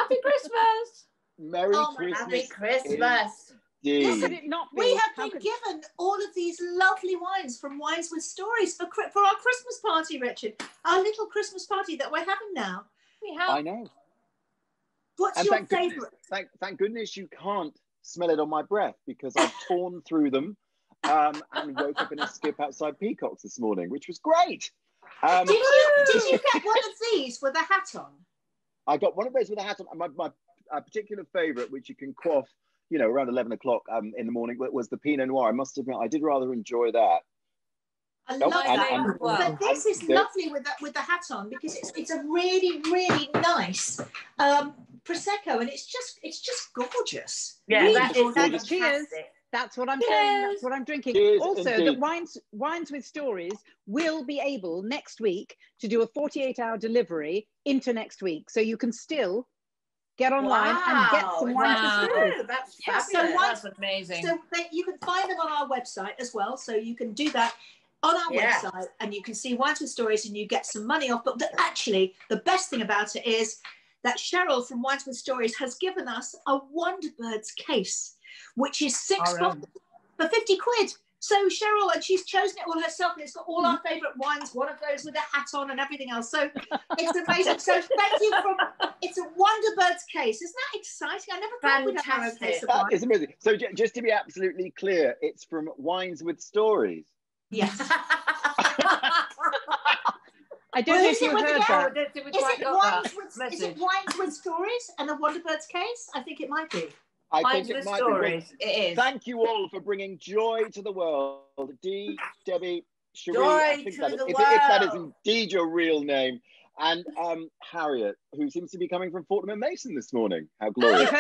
Happy Christmas. Merry Christmas. Happy Christmas. Listen, we have been given all of these lovely wines from Wines with Stories for our Christmas party, Richard. Our little Christmas party that we're having now. I know. What's your favourite? Thank goodness you can't smell it on my breath, because I've torn through them and woke up in a skip outside Peacock's this morning, which was great. Did you get one of these with a hat on? I got one of those with a hat on. My particular favourite, which you can quaff, you know, around 11 o'clock in the morning, was the Pinot Noir. I must admit, I did rather enjoy that. I love that. But this is lovely with the hat on, because it's a really, really nice prosecco, and it's just gorgeous. Yeah, really that is gorgeous. cheers. That's what I'm saying. That's what I'm drinking. Cheers, also, indeed. that Wines with Stories will be able next week to do a 48-hour delivery into next week, so you can still get online and get some Wines with Stories. That's fabulous. That's amazing. So you can find them on our website as well, so you can do that on our website, and you can see Wines with Stories and you get some money off. But actually, the best thing about it is that Cheryl from Wines with Stories has given us a Wonderbirds case, which is 6 bottles for 50 quid. So Cheryl, and she's chosen it all herself, and it's got all our favourite wines, one of those with a hat on and everything else. So it's amazing. So thank you it's a Wonderbirds case. Isn't that exciting? I never thought we'd have our own case of wine. That is amazing. So just to be absolutely clear, it's from Wines with Stories. Yes. I don't know if you heard that. Is it Wines with Stories and a Wonderbirds case? I think it might be. I think it might be. It is. Thank you all for bringing joy to the world. Dee, Debbie, Cherie, Joy if that is indeed your real name. And Harriet, who seems to be coming from Fortnum & Mason this morning. How glorious.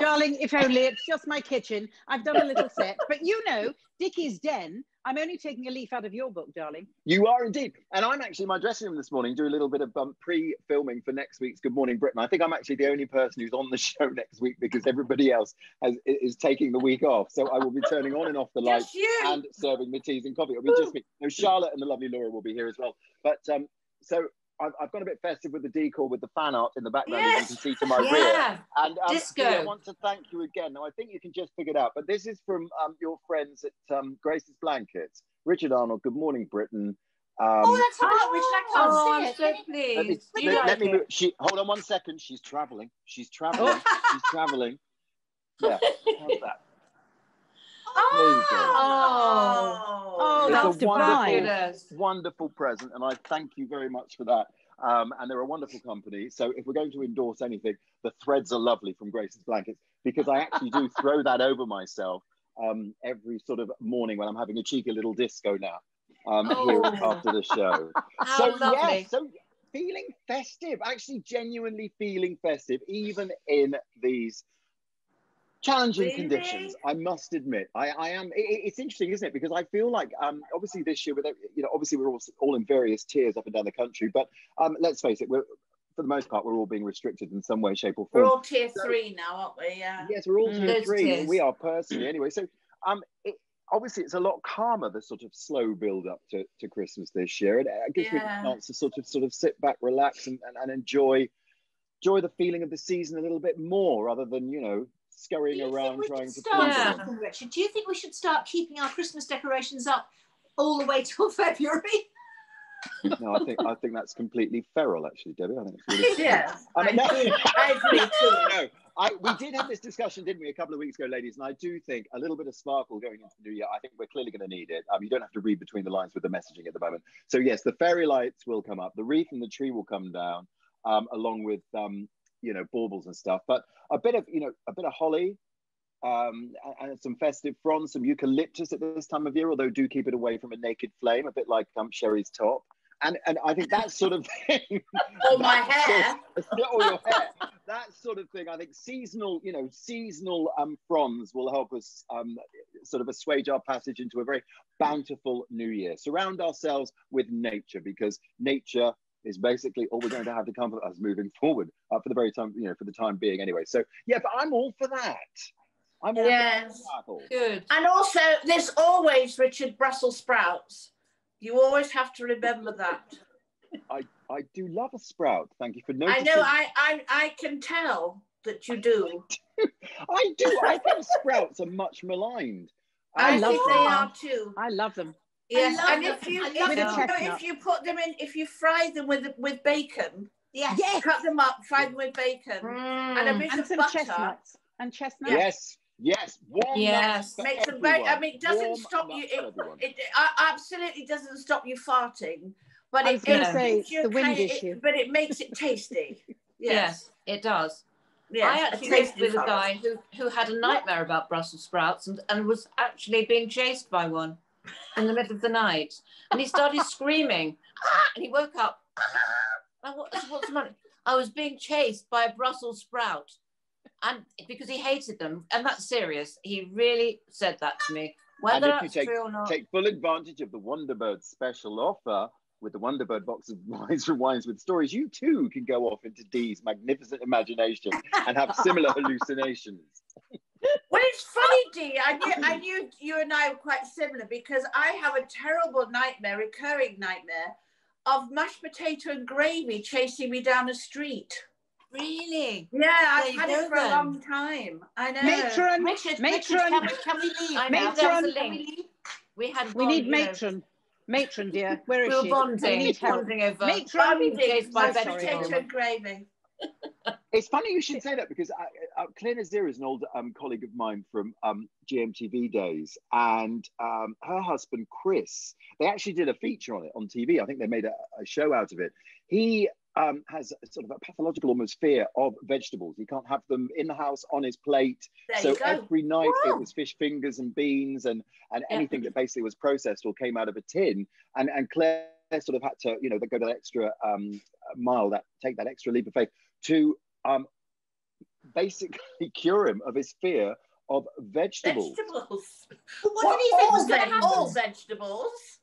Darling, if only it's just my kitchen. I've done a little set. But you know, Dickie's Den, I'm only taking a leaf out of your book, darling. You are indeed. And I'm actually in my dressing room this morning, do a little bit of pre-filming for next week's Good Morning Britain. I think I'm actually the only person who's on the show next week, because everybody else is taking the week off. So I will be turning on and off the lights and serving the teas and coffee. It'll be just me. No, Charlotte and the lovely Laura will be here as well. But so I've gone a bit festive with the decor, with the fan art in the background, as you can see to my rear. And disco. I want to thank you again. Now, I think you can just figure it out, but this is from your friends at Grace's Blankets. Richard Arnold, Good Morning Britain. That's hard, Richard. I can't see it. So pleased. Let me move. Hold on one second. She's travelling. She's travelling. She's travelling. Yeah, how's that? That's divine. Wonderful present, and I thank you very much for that. And they're a wonderful company. So if we're going to endorse anything, the threads are lovely from Grace's Blankets, because I actually do throw that over myself every sort of morning when I'm having a cheeky little disco now here after the show. How lovely. So feeling festive, actually genuinely feeling festive, even in these challenging conditions, I must admit. I am. It's interesting, isn't it? Because I feel like obviously this year, with obviously we're all in various tiers up and down the country, but let's face it, for the most part we're all being restricted in some way, shape, or form. We're all tier 3 now, aren't we? Yeah. Yes, we're all tier 3. We are personally anyway. So obviously it's a lot calmer, the sort of slow build up to Christmas this year. It gives me a chance to sort of sit back, relax, and enjoy the feeling of the season a little bit more, rather than scurrying around trying to please them. Richard, do you think we should start keeping our Christmas decorations up all the way till February? No, I think that's completely feral, actually, Debbie. I think it's really I agree too. We did have this discussion, didn't we, a couple of weeks ago, ladies? And I do think a little bit of sparkle going into the new year. I think we're clearly going to need it. You don't have to read between the lines with the messaging at the moment. So yes, the fairy lights will come up. The wreath and the tree will come down, along with baubles and stuff. But a bit of holly, and some festive fronds, some eucalyptus at this time of year, although do keep it away from a naked flame, a bit like Sherry's top. And I think that sort of thing. Or my hair. Or your hair. That sort of thing. I think seasonal fronds will help us sort of assuage our passage into a very bountiful new year. Surround ourselves with nature, because nature is basically all we're going to have to comfort us moving forward for the very time, for the time being anyway. So yeah, but I'm all for that. I'm all for that. Good. And also, there's always, Richard, Brussels sprouts. You always have to remember that. I do love a sprout. Thank you for noticing. I know. I can tell that you do. I do. I think sprouts are much maligned. I love think them. they are too. I love them. Yes, love and them. if you put them in, if you fry them with bacon, Yes. cut them up, fry them with bacon, and a bit And of some butter. chestnuts. And chestnuts. Yes, yes. Warm nuts for Makes them very. I everyone. mean, it doesn't Warm stop you. nuts for everyone. It absolutely doesn't stop you farting, but I was going to say gives you the wind kind of, issue. but it makes it tasty. Yes, it does. Yes, I actually lived with a guy who had a nightmare about Brussels sprouts and was actually being chased by one in the middle of the night. And he started screaming, and he woke up. What's the matter? I was being chased by a Brussels sprout, and because he hated them, and that's serious. He really said that to me. Whether And if you that's true or not. take full advantage of the Wonderbirds special offer with the Wonderbird box of wines from Wines with Stories, you too can go off into Dee's magnificent imagination and have similar hallucinations. Well, it's funny, Dee. I knew you and I were quite similar because I have a terrible nightmare, recurring nightmare, of mashed potato and gravy chasing me down the street. Really? Yeah, I've There you had go it for a then. long time. I know. Matron, Richard, matron, can we leave? I know, Matron. that was a Can we link. leave? We had we bond, need you know. matron. Matron, dear, where is We were she? bonding, We need help. bonding over Matron, being chased by Mashed sorry, vegetables. potato and gravy. It's funny you should say that because Claire Nazir is an old colleague of mine from GMTV days, and her husband Chris, they actually did a feature on it on TV. I think they made a show out of it. He has a sort of a pathological almost fear of vegetables. He can't have them in the house on his plate. There you So go. every night Wow. it was fish fingers and beans and anything that basically was processed or came out of a tin. And Claire sort of had to, you know, go that extra mile, take that extra leap of faith to basically cure him of his fear of vegetables. Vegetables. What did he think was going to happen? All vegetables.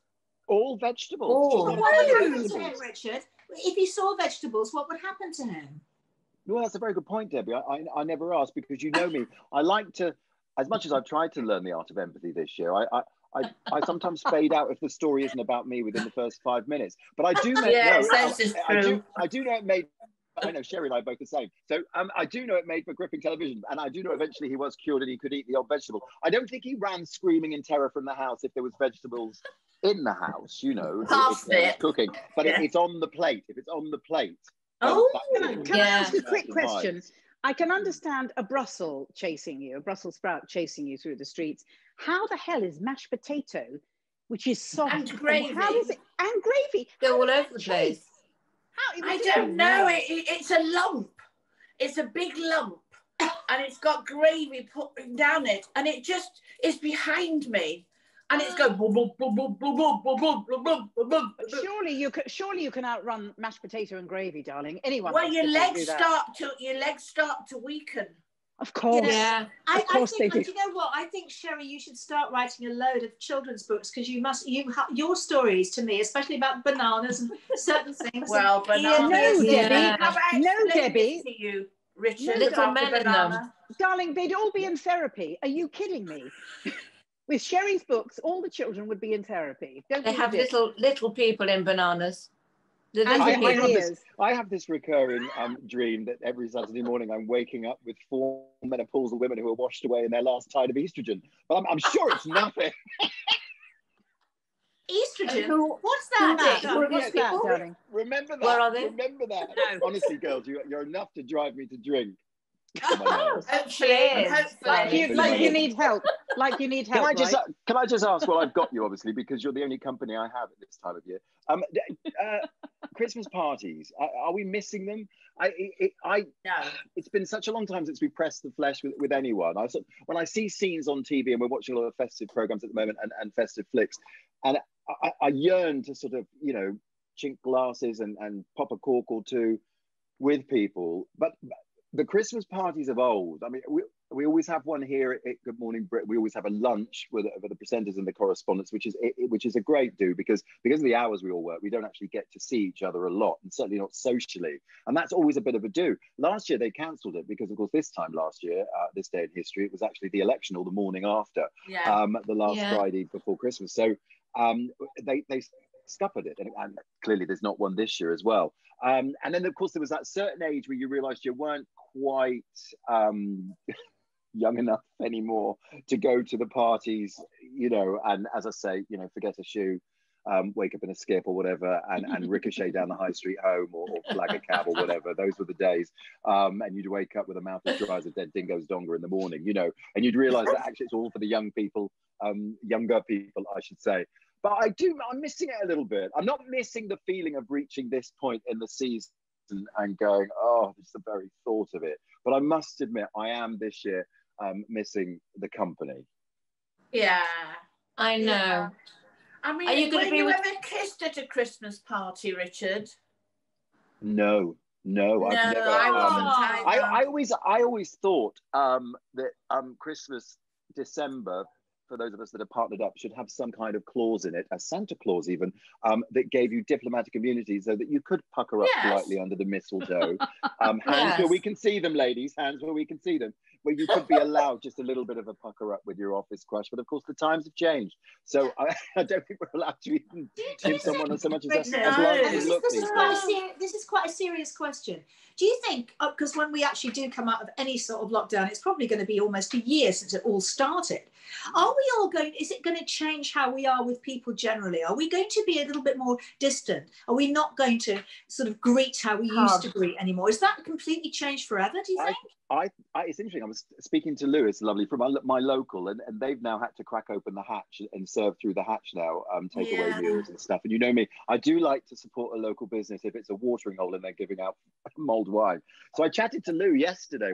All vegetables. Oh. Just not What would any happen to him, vegetables. Richard? If he saw vegetables, what would happen to him? Well, that's a very good point, Debbie. I never asked because you know me. I like to, as much as I've tried to learn the art of empathy this year, I sometimes fade out if the story isn't about me within the first 5 minutes. But I do know. Yes, this is true. I do know it made. I know Sherry and I are both the same. So I do know it made for gripping television, and I do know eventually he was cured and he could eat the odd vegetable. I don't think he ran screaming in terror from the house if there was vegetables in the house, you know, Half if there was it. cooking. But Yeah. it's on the plate. If it's on the plate. Oh. Can I ask you a quick Right. question? I can understand a Brussels sprout chasing you through the streets. How the hell is mashed potato, which is soft, And gravy. How is it? And gravy. Go How all does over that the place. chase? How, I don't know. It's a lump. It's a big lump, and it's got gravy put down it, and it just is behind me, and it's going boom, boom, boom, boom, boom, boom, boom, boom, boom, boom, boom, boom. Surely you can outrun mashed potato and gravy, darling. Anyone? Well, else your could legs do that. start to weaken. Of course. Yeah. I course think, they do you know what? I think, Sherry, you should start writing a load of children's books because your stories to me, especially about bananas and certain things. Well, bananas. No, Yeah. Debbie. Have I No, explained Debbie. this to you, Richard? Little about the men in banana? them. Darling, they'd all be in therapy. Are you kidding me? With Sherry's books, all the children would be in therapy. Don't They be have ridiculous. little people in bananas. The And little in people. ears. I have this recurring dream that every Saturday morning I'm waking up with 4 menopausal women who are washed away in their last tide of estrogen. But I'm sure it's nothing. Estrogen? What's that? Who- What's that, people? darling? Remember that. Where are they? Remember that. No. Honestly, girls, you're enough to drive me to drink. Hopefully, Yes. Like you need help. Like you need help, Can I just ask? Well, I've got you obviously because you're the only company I have at this time of year. Christmas parties. Are we missing them? No. It's been such a long time since we pressed the flesh with anyone. When I see scenes on TV, and we're watching a lot of festive programs at the moment and festive flicks, and I yearn to sort of, you know, chink glasses and pop a cork or two with people. But the Christmas parties of old, I mean, we always have one here at Good Morning Britain. We always have a lunch with the presenters and the correspondents, which is a great do because of the hours we all work, we don't actually get to see each other a lot, and certainly not socially. And that's always a bit of a do. Last year they cancelled it because, of course, this time last year, this day in history, it was actually the election or the morning after, Yeah. the last Yeah. Friday before Christmas. So they scuppered it. And clearly there's not one this year as well. And then, of course, there was that certain age where you realised you weren't quite young enough anymore to go to the parties, you know, and as I say, you know, forget a shoe, wake up in a skip or whatever, and ricochet down the high street home, or flag a cab or whatever. Those were the days. And you'd wake up with a mouth as dry as a dead dingo's donger in the morning, you know, and you'd realise that actually it's all for the young people, younger people, I should say. But I'm missing it a little bit. I'm not missing the feeling of reaching this point in the season and going, oh, just the very thought of it. But I must admit, I am this year missing the company. Yeah. I know. Yeah. I mean, Are you going to be ever kissed at a Christmas party, Richard? No, I've never. I always thought that Christmas, December, for those of us that are partnered up, should have some kind of clause in it, a Santa Claus even, that gave you diplomatic immunity so that you could pucker up politely under the mistletoe. Hands where we can see them, ladies, hands where we can see them, where you could be allowed just a little bit of a pucker up with your office crush. But of course, the times have changed. So I don't think we're allowed to even give someone so much as a glance look. This is quite a serious question. Do you think, because when we actually do come out of any sort of lockdown, it's probably going to be almost a year since it all started. Are we all going, is it going to change how we are with people generally? Are we going to be a little bit more distant? Are we not going to sort of greet how we used to greet anymore? Is that completely changed forever, do you think? It's interesting. I was speaking to Lewis, lovely, from my local, and they've now had to crack open the hatch and serve through the hatch now, take away meals and stuff. And you know me, I do like to support a local business if it's a watering hole and they're giving out mulled wine. So I chatted to Lou yesterday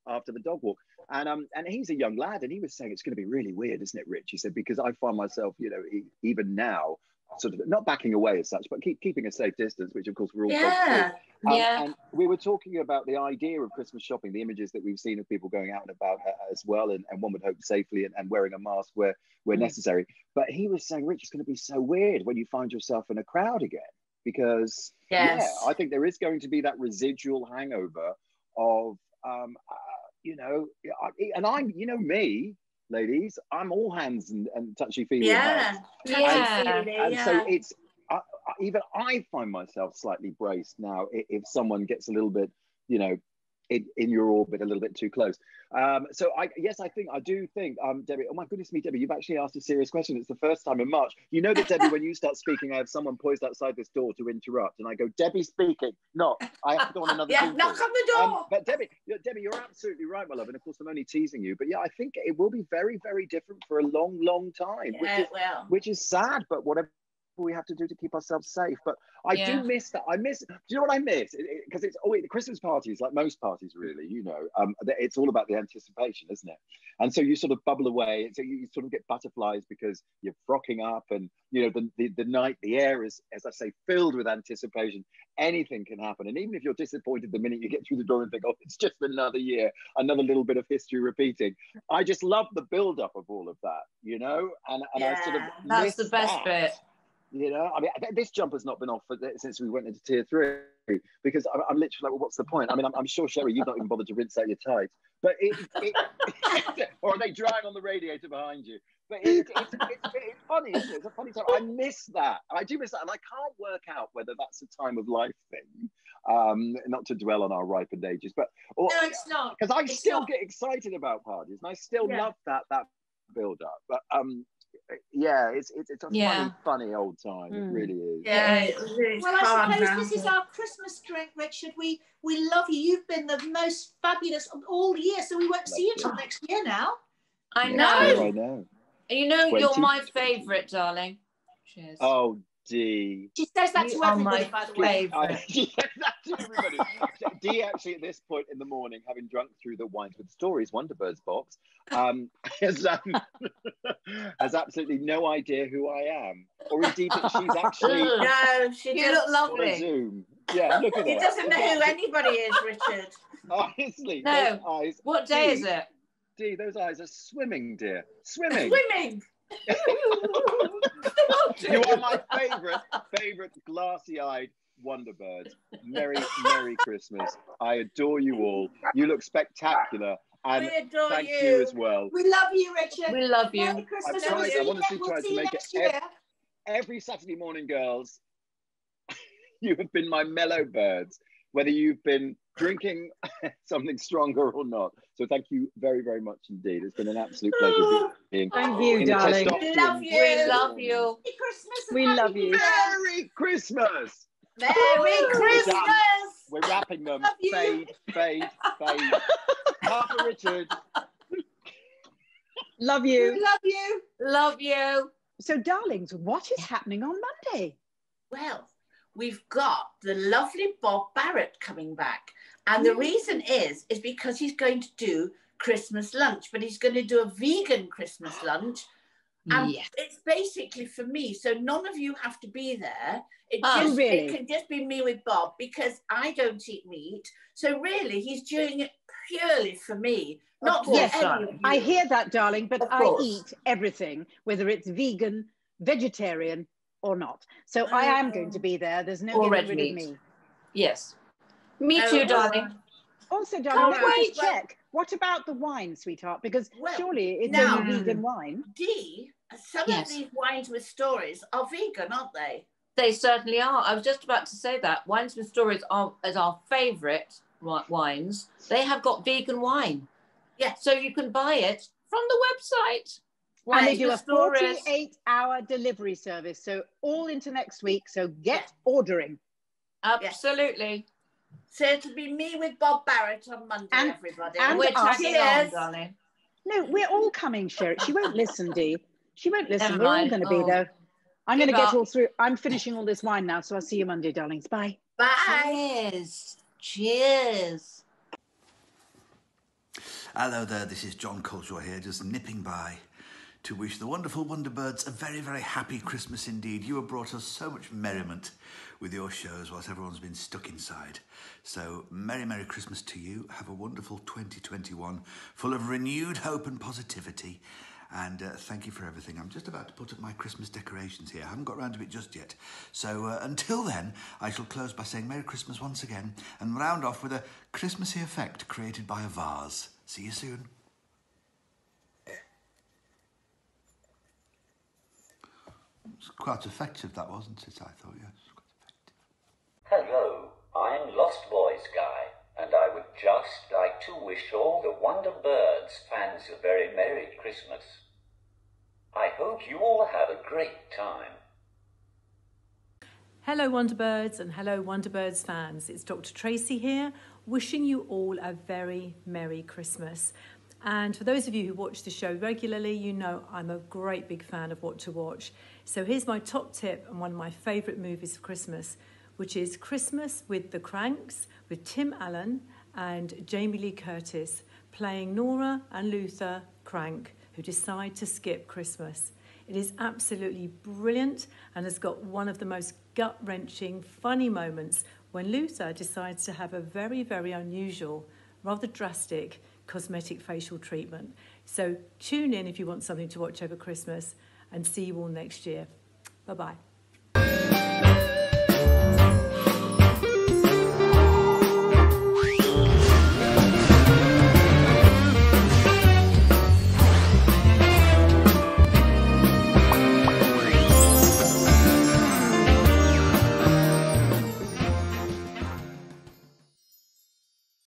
after the dog walk, and he's a young lad, and he was saying it's going to be really weird, isn't it, Rich? He said, because I find myself, you know, even now, sort of not backing away as such, but keeping a safe distance, which of course we're all and we were talking about the idea of Christmas shopping, the images that we've seen of people going out and about as well, and one would hope safely, and wearing a mask where necessary. But he was saying, Rich, it's going to be so weird when you find yourself in a crowd again, because I think there is going to be that residual hangover of you know, and I'm, you know me, ladies, I'm all hands and touchy-feely. And so it's, even I find myself slightly braced now if someone gets a little bit, you know, in your orbit a little bit too close. So I do think, Debbie, oh my goodness me, Debbie, you've actually asked a serious question. It's the first time in March. You know that, Debbie, when you start speaking, I have someone poised outside this door to interrupt, and I go, Debbie speaking. No, I have to go on another knock on the door. But Debbie, you're absolutely right, my love. And of course, I'm only teasing you. But yeah, I think it will be very, very different for a long, long time, which is sad, but whatever we have to do to keep ourselves safe. But I do miss that. Do you know what I miss? Because it's always the Christmas parties, like most parties, really, you know, it's all about the anticipation, isn't it? And so you sort of bubble away, so you sort of get butterflies because you're frocking up, and you know the night, the air is, as I say, filled with anticipation. Anything can happen, and even if you're disappointed the minute you get through the door and think, oh, it's just another year, another little bit of history repeating, I just love the build up of all of that, you know, and I sort of that's the best bit. You know, I mean, this jumper's not been off since we went into tier 3, because I'm literally like, well, what's the point? I mean, I'm sure, Sherry, you've not even bothered to rinse out your tights, but or are they drying on the radiator behind you? But it's funny, isn't it? It's a funny time. I miss that. I do miss that, and I can't work out whether that's a time of life thing. Not to dwell on our ripened ages, but no, it's not, because I still get excited about parties, and I still love that build up. But it's a funny old time. It really is. Well, I suppose this is our Christmas drink, Richard. We love you. You've been the most fabulous of all year, so we won't see you till next year now. I know. You know, you're my favourite, darling. Cheers. Oh, Dee. She says that to everybody, by the way. She says that to everybody. Dee, actually, at this point in the morning, having drunk through the Wines with Stories Wonderbirds box, has absolutely no idea who I am, or indeed that she's actually. No, you look lovely. On Zoom. Yeah, look at He doesn't know who anybody is, Richard. Honestly, no. Those eyes. What day is it? Dee, those eyes are swimming, dear. Swimming. Swimming. You are my favorite glassy-eyed Wonderbird. Merry Christmas. I adore you all. You look spectacular. And thank you as well. We love you, Richard. We love you. Merry Christmas. I honestly tried to make it every Saturday morning, girls, you have been my mellow birds, whether you've been drinking something stronger or not. So thank you very, very much indeed. It's been an absolute pleasure being Thank you, in the darling. We love you. We love you. Merry Christmas. And We Happy love New you. Year. Merry Christmas. Merry Christmas. We're wrapping them. Love you. Fade, fade, fade. Papa Richard. Love We you. love you. Love you. So, darlings, what is happening on Monday? Well, we've got the lovely Bob Barrett coming back. And the reason is because he's going to do Christmas lunch, but he's going to do a vegan Christmas lunch. And Yes. it's basically for me. So none of you have to be there. It can just be me with Bob because I don't eat meat. So really, he's doing it purely for me. Not for course, any darling. of you. I hear that, darling, but Of I course. eat everything, whether it's vegan, vegetarian, or not. So I am going to be there. There's no Or getting red rid of meat. me. Yes. Me Oh, too, darling. Also, darling, let me Alright, just check. What about the wine, sweetheart? Because Well, surely it's now- only vegan wine. Dee, some Yes. of these wines with stories are vegan, aren't they? They certainly are. I was just about to say that. Wines with Stories is our favourite wines. They have got vegan wine. Yeah. So you can buy it from the website. And they Wines do a with Stories. 48-hour delivery service. So all into next week. So get Yeah. ordering. Absolutely. So it'll be me with Bob Barrett on Monday, And- everybody. and We're us. tagging on, Cheers. darling. No, we're all coming, Sherry. She won't listen, Dee. She won't listen. Never We're all mind. going to be Oh. there. I'm going to Give get up. all through. I'm finishing all this wine now. So I'll see you Monday, darlings. Bye. Bye. Cheers. Cheers. Hello there, this is John Culshaw here, just nipping by to wish the wonderful Wonderbirds a very, very happy Christmas indeed. You have brought us so much merriment with your shows whilst everyone's been stuck inside. So, Merry, Merry Christmas to you. Have a wonderful 2021 full of renewed hope and positivity. And thank you for everything. I'm just about to put up my Christmas decorations here. I haven't got round to it just yet. So until then, I shall close by saying Merry Christmas once again and round off with a Christmassy effect created by a vase. See you soon. It's quite effective, that, wasn't it? I thought, yes. Quite effective. Hello, I'm Lost Boys Guy, and I would just like to wish all the Wonderbirds fans a very Merry Christmas. I hope you all have a great time. Hello Wonderbirds and hello Wonderbirds fans. It's Dr. Tracy here, wishing you all a very Merry Christmas. And for those of you who watch the show regularly, you know I'm a great big fan of What to Watch. So here's my top tip and one of my favourite movies for Christmas, which is Christmas with the Cranks, with Tim Allen and Jamie Lee Curtis playing Nora and Luther Crank, who decide to skip Christmas. It is absolutely brilliant and has got one of the most gut-wrenching, funny moments when Luther decides to have a very, very unusual, rather drastic cosmetic facial treatment. So tune in if you want something to watch over Christmas, and see you all next year. Bye-bye.